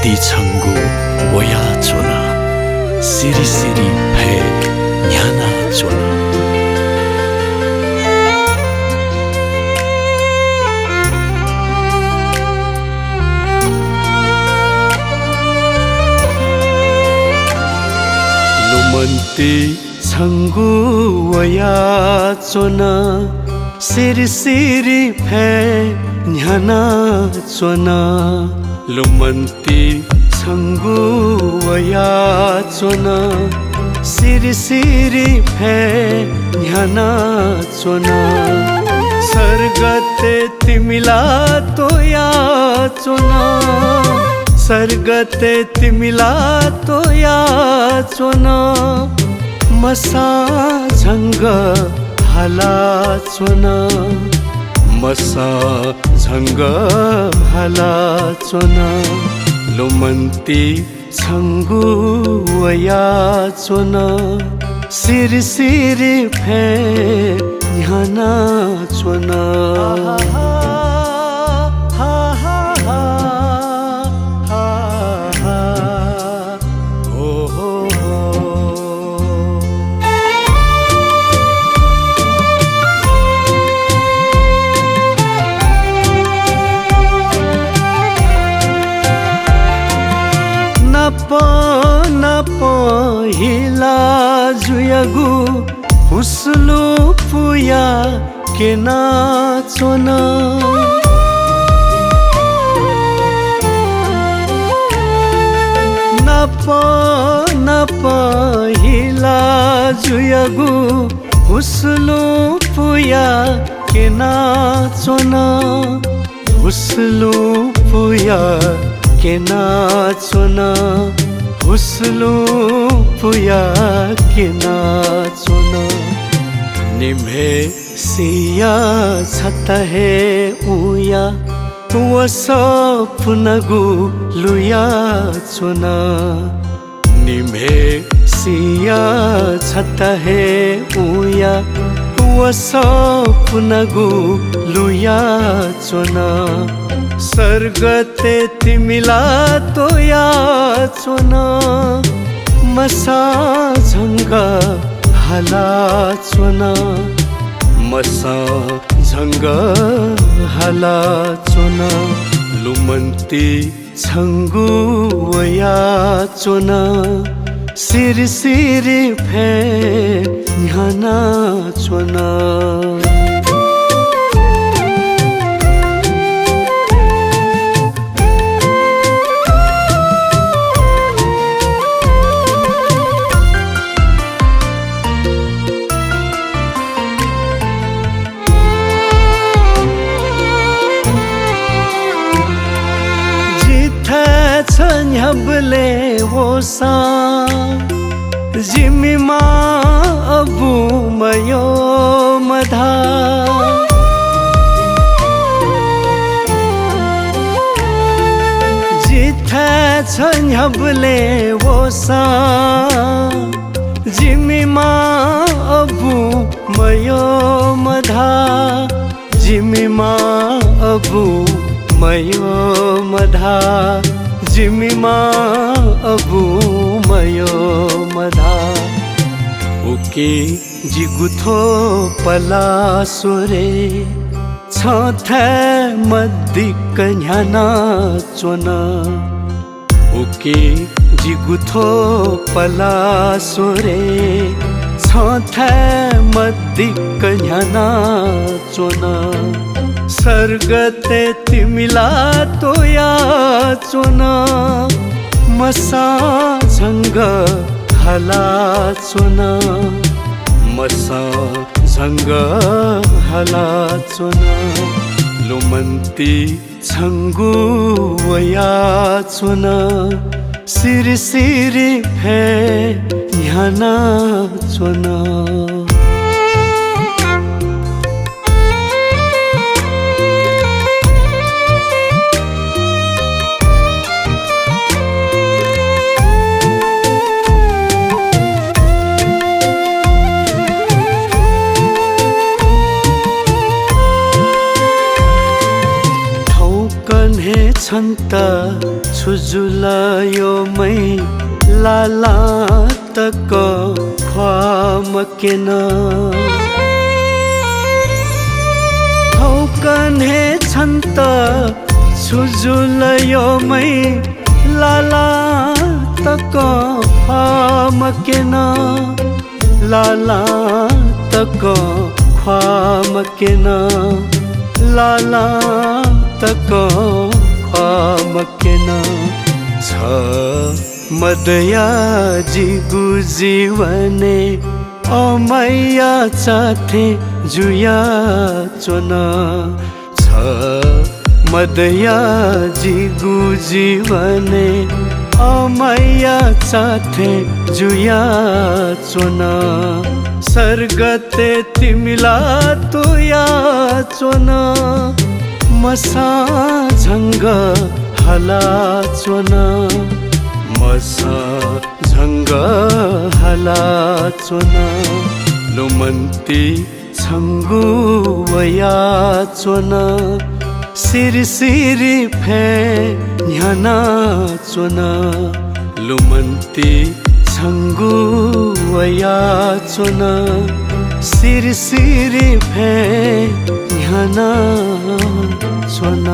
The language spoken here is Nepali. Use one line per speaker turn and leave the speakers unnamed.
ती छंगु वया चोना सिरी सिरी भे न्याना चोना लुमन्ती छंगु वया चोना सिरी सिरी भे न्याना चोना लुमन्ती छंगु वया चोना सिरी सिरी भे न्याना चोना सर्गते तिमिला तोया चोना सर्गते तिमिला तोया चोना मसा झंग हाला चोना मसा झंग हाला चोना लुमन्ती छंगु वया चोना सिरी सिरी भे न्याना चोना नप हिला जुयगु हुस्लु पुया के नाचोना नप हिला जुयगु हुस्लु पुया के नाचोना हुस्लु पुया के नाचोना हुस्लु पुया के नाचोना निम्हे सिया छत है उया वो सपनगु लुया चोना निम्हे सिया छत है उया वो सपनगु लुया चोना सर्गते तिमिला तोया चोना मसा झंग हाला चोना मसा झंग हाला चोना लुमन्ती छंगु वया चोना सिरी सिरी भे न्याना चोना छन्यबले वो सा जिमिमा अबु मयो मधा जिथे छन्यबले वो सा जिमिमा अबु मयो मधा जिमिमा अबु मयो मधा जिमिमा अबु मयो मधा उके जिगुथो पला सोरे छथे मद्दिक न्याना चोना उके जिगुथो पला सोरे छथे मद्दिक न्याना चोना सर्गते तिमिला तोया चोना मसा झंग हाला चोना मसा झंग हाला चोना लुमन्ती छंगु वया चोना सिरी सिरी भे न्याना चोना छन् त छुजुलायो मै लाला तक ख्वामकेन थौकने छन् त छुजुलायो मै लाला तक ख्वामकेन लाला तक ख्वामकेन लाला तक ख्वामकेन छ मदया जिगु जीवने अमैया चाथे जुया चोन छ मदया जिगु जीवने अमैया चाथे जुया चोन सर्गते तिमिला तुया चोन मसा झंग हला चोन मसा झंग हला चोन लुमन्ती छंगु वया चोन सिरि सिरि फे न्याना चोन लुमन्ती छंगु वया चोन सिरि सिरि फे न्याना चोन